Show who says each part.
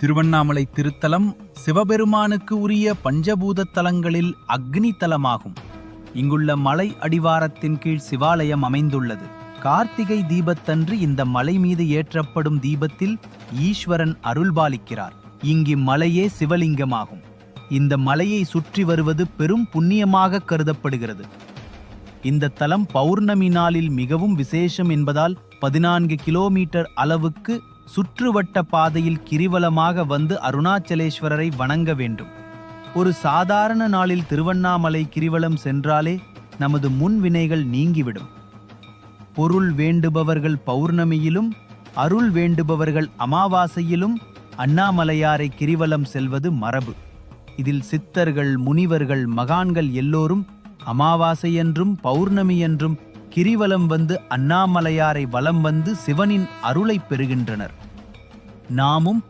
Speaker 1: திருவண்ணாமலை திருத்தலம் சிவபெருமானுக்கு உரிய பஞ்சபூத தலங்களில் அக்னி தலமாகும். இங்குள்ள மலை அடிவாரத்தின் கீழ் சிவாலயம் அமைந்துள்ளது. கார்த்திகை தீபத்தன்று இந்த மலை மீது ஏற்றப்படும் தீபத்தில் ஈஸ்வரன் அருள்பாலிக்கிறார். இங்கு மலையே சிவலிங்கமாகும். இந்த மலையை சுற்றி வருவது பெரும் புண்ணியமாக கருதப்படுகிறது. இந்த தலம் பௌர்ணமி நாளில் மிகவும் விசேஷம் என்பதால் 14 கிலோமீட்டர் அளவுக்கு சுற்றுவட்ட பாதையில் கிரிவலமாக வந்து அருணாச்சலேஸ்வரரை வணங்க வேண்டும். ஒரு சாதாரண நாளில் திருவண்ணாமலை கிரிவலம் சென்றாலே நமது முன்வினைகள் நீங்கிவிடும். பொருள் வேண்டுபவர்கள் பௌர்ணமியிலும், அருள் வேண்டுபவர்கள் அமாவாசையிலும் அண்ணாமலையாரை கிரிவலம் செல்வது மரபு. இதில் சித்தர்கள், முனிவர்கள், மகான்கள் எல்லோரும் அமாவாசையன்றும் பௌர்ணமியன்றும் கிரிவலம் வந்து அண்ணாமலையாரை வலம் வந்து சிவனின் அருளை பெறுகின்றனர். நாமும்